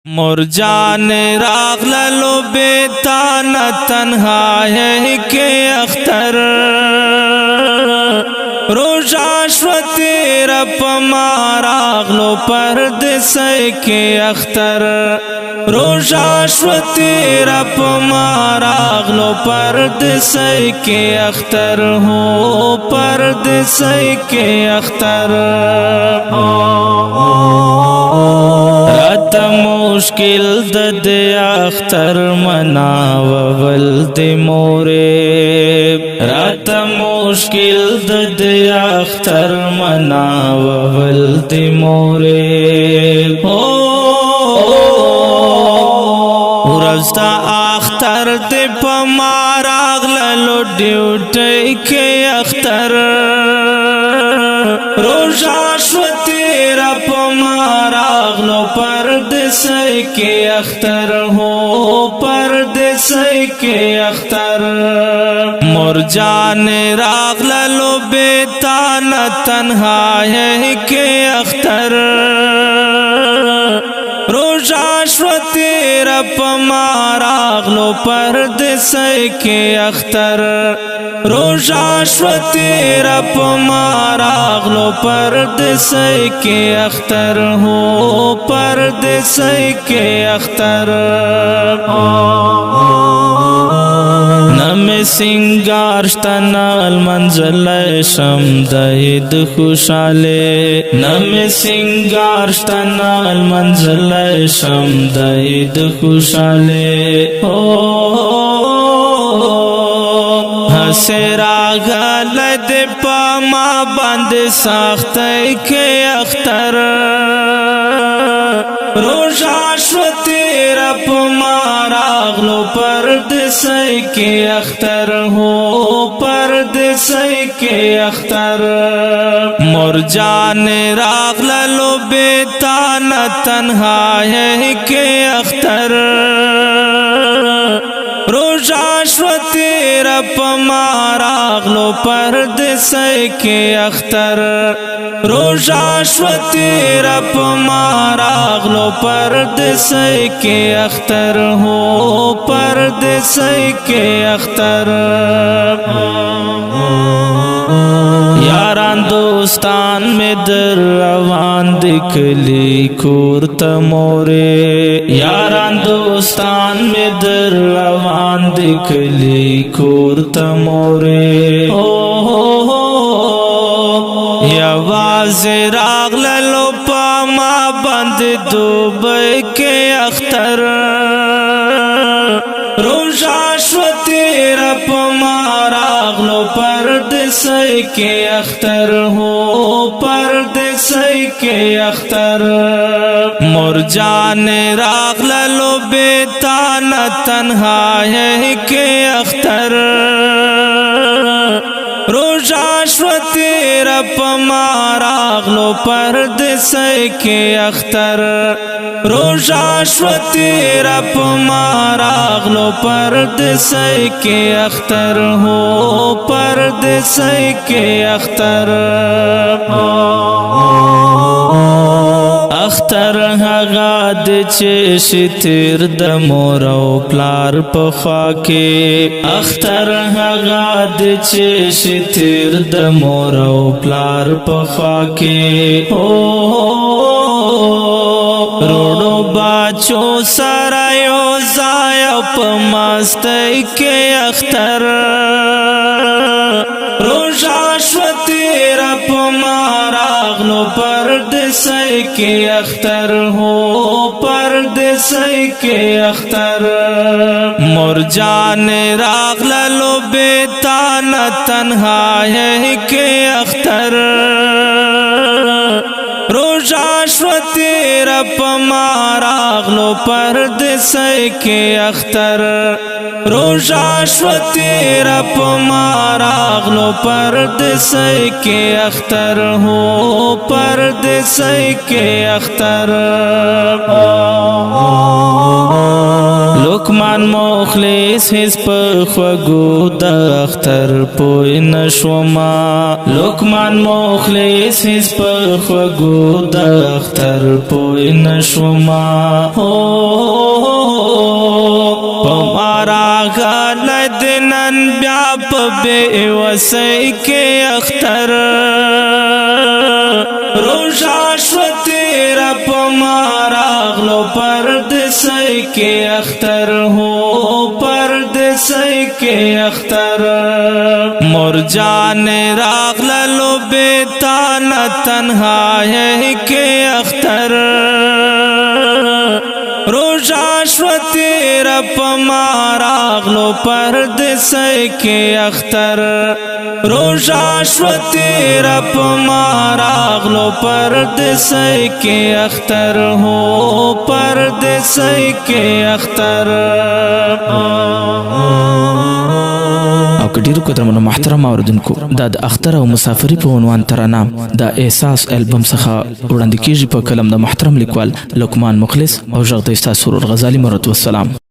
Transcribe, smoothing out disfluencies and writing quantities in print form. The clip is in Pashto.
مرجان راغللو بیتان تنہائی کے اختر روزہ شوتی رپ ماراغلو پردسائی کے اختر روزہ شوتی رپ ماراغلو پردسائی کے اختر ہو پردسائی کے اختر رات مشکل د اختر مناول د مورې رات مشکل د اختر مناول د مورې ورستا اختر د پماراغلو ډیوټي کې اختر روزا شوتی رپ ماراغلو پردسائی کے اختر ہو پردسائی کے اختر مرجان راغللو بیتان تنہائی کے اختر روزہ شوتی رپ ماراغلو پردسائی کے اختر روزہ شوتی رپ ماراغلو پردسائی کے اختر ہو پردسائی کے اختر نم سنگار شتنال منزل شم دید خوشالے نم سنگار شتنال منزل شم دید خوشالے حسراغ لد پاما بند ساخت کے اختر روزہ شوتی رپ ماراغلو پردسائی کے اختر ہو پردسائی کے اختر مرجان راغللو بیتان تنہائی کے اختر روزہ شوتی رپ ماراغلو پردسائی کے اختر روزہ شوتی رپ ماراغلو پردسائی کے اختر ہو پردسائی کے اختر یاران دوستان میں در روان دکلی کورت مورے یاران دوستان میں در روان دکلی کورت مورے یواز راغللو پاما بند دوبئی کے اختر روزہ شوتی رپ ماراغلو پردسائی کے اختر ہو پردسائی کے اختر مرجان راغللو بیتان تنہائی کے اختر روزہ شوتی رپ ماراغلو پردسائی کے اختر روزہ شوتی رپ ماراغلو پردسائی کے اختر ہو پردسائی کے اختر اختر هغه د چې شتیر د مور او پلار په خوا کې اختر هغه د چې شتیر د مور او پلار په خوا کې روړو باچو سره یو ځای په مستۍ کې اختر روزہ شوتی رپ ماراغلو پردسائی کے اختر ہو پردسائی کے اختر مرجان راغللو بیتان تنہائی کے اختر روزہ شوتی رپ ماراغلو پردسائی کے اختر روزہ شوتی رپ ماراغلو پردسائی کے اختر ہو پردسائی کے اختر لقمان مو مخلص هیڅ په خوږو د اختر پوی نشوما لقمان مخلص هیڅ په خوږو د اختر پوی نشوما پمارا غلدنن بیا په بے وسۍ کې اختر روژا شو تیرا پمارا غلو پردسۍ کې اختر هو پردسۍ کې اختر مور جان راغللو بیتان تنهایی کې اختر روژا شو تیرا پمارا غلو پردسۍ کې اختر روژا شو تیرا پمارا غلو پردسۍ کې اختر هو پردسۍ کې اختر او کډیرو قدرمنو محترم اوردونکو دا د اختر او مسافری په عنوان ترانه د احساس البم څخه وړاندې کیږي په کلم د محترم لیکوال لقمان مخلص او ژغ د استاد سرور غزالی مرحمت والسلام.